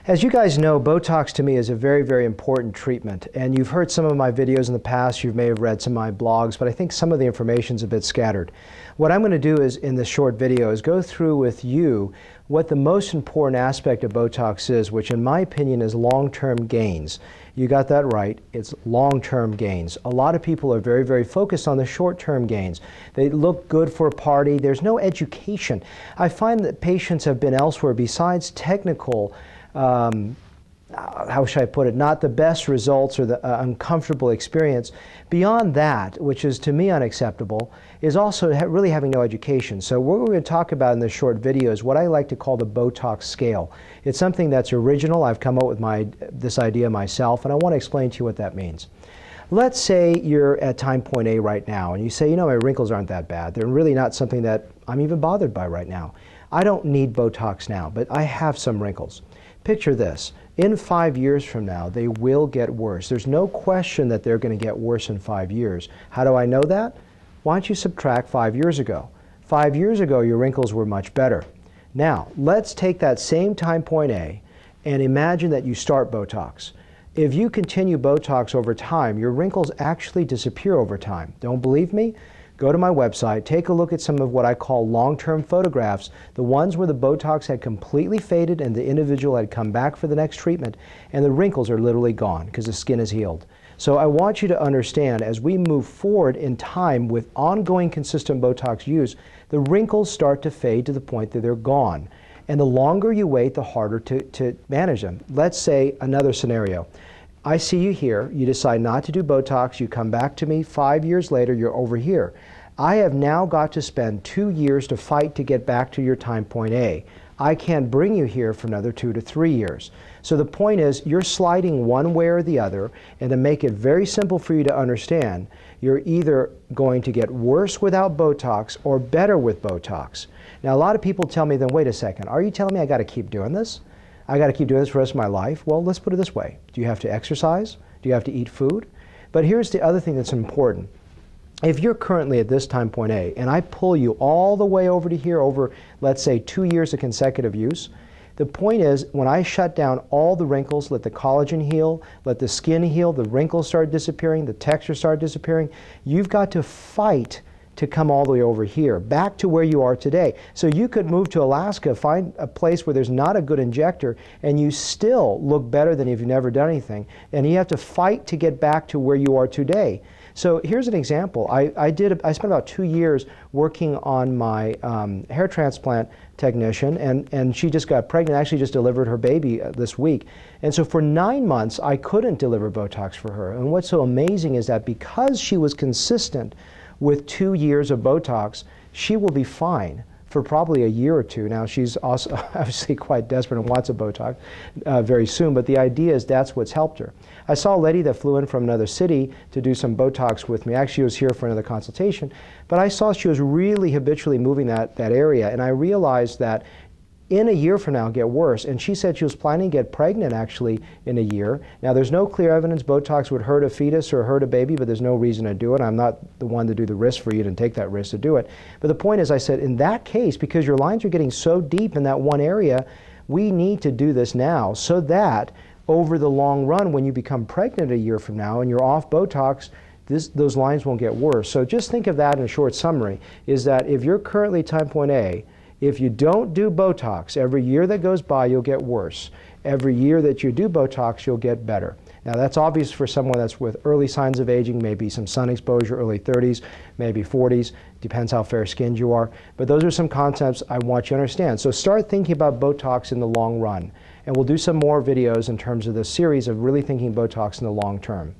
As you guys know, Botox to me is a very, very important treatment. And you've heard some of my videos in the past, you may have read some of my blogs, but I think some of the information is a bit scattered. What I'm going to do is, in this short video, is go through with you what the most important aspect of Botox is, which in my opinion is long-term gains. You got that right, it's long-term gains. A lot of people are very, very focused on the short-term gains. They look good for a party, there's no education. I find that patients have been elsewhere besides technical how should I put it, not the best results or the uncomfortable experience. Beyond that, which is to me unacceptable, is also really having no education. So what we're going to talk about in this short video is what I like to call the Botox scale. It's something that's original. I've come up with this idea myself, and I want to explain to you what that means. Let's say you're at time point A right now, and you say, you know, my wrinkles aren't that bad. They're really not something that I'm even bothered by right now. I don't need Botox now, but I have some wrinkles. Picture this. In 5 years from now, they will get worse. There's no question that they're going to get worse in 5 years. How do I know that? Why don't you subtract 5 years ago? 5 years ago, your wrinkles were much better. Now, let's take that same time point A and imagine that you start Botox. If you continue Botox over time, your wrinkles actually disappear over time. Don't believe me? Go to my website, take a look at some of what I call long-term photographs, the ones where the Botox had completely faded and the individual had come back for the next treatment, and the wrinkles are literally gone because the skin is healed. So I want you to understand, as we move forward in time with ongoing consistent Botox use, the wrinkles start to fade to the point that they're gone. And the longer you wait, the harder to manage them. Let's say another scenario. I see you here, you decide not to do Botox, you come back to me, 5 years later, you're over here. I have now got to spend 2 years to fight to get back to your time point A. I can't bring you here for another 2 to 3 years. So the point is, you're sliding one way or the other, and to make it very simple for you to understand, you're either going to get worse without Botox or better with Botox. Now a lot of people tell me, then wait a second, are you telling me I got to keep doing this? I got to keep doing this for the rest of my life? Well, let's put it this way. Do you have to exercise? Do you have to eat food? But here's the other thing that's important. If you're currently at this time point A, and I pull you all the way over to here over, let's say, 2 years of consecutive use, the point is, when I shut down all the wrinkles, let the collagen heal, let the skin heal, the wrinkles start disappearing, the texture start disappearing, you've got to fight to come all the way over here, back to where you are today. So you could move to Alaska, find a place where there's not a good injector, and you still look better than if you've never done anything. And you have to fight to get back to where you are today. So here's an example. I spent about 2 years working on my hair transplant technician, and she just got pregnant, actually just delivered her baby this week. And so for 9 months, I couldn't deliver Botox for her. And what's so amazing is that because she was consistent with 2 years of Botox, she will be fine for probably a year or two. Now, she's also obviously quite desperate and wants a Botox very soon, but the idea is that's what's helped her. I saw a lady that flew in from another city to do some Botox with me. Actually, she was here for another consultation, but I saw she was really habitually moving that area, and I realized that in a year from now get worse. And she said she was planning to get pregnant actually in a year. Now there's no clear evidence Botox would hurt a fetus or hurt a baby, but there's no reason to do it. I'm not the one to do the risk for you to take that risk to do it. But the point is, I said, in that case, because your lines are getting so deep in that one area, we need to do this now so that over the long run, when you become pregnant a year from now and you're off Botox, those lines won't get worse. So just think of that in a short summary, is that if you're currently time point A, if you don't do Botox, every year that goes by, you'll get worse. Every year that you do Botox, you'll get better. Now, that's obvious for someone that's with early signs of aging, maybe some sun exposure, early 30s, maybe 40s, depends how fair-skinned you are. But those are some concepts I want you to understand. So start thinking about Botox in the long run. And we'll do some more videos in terms of the series of really thinking Botox in the long term.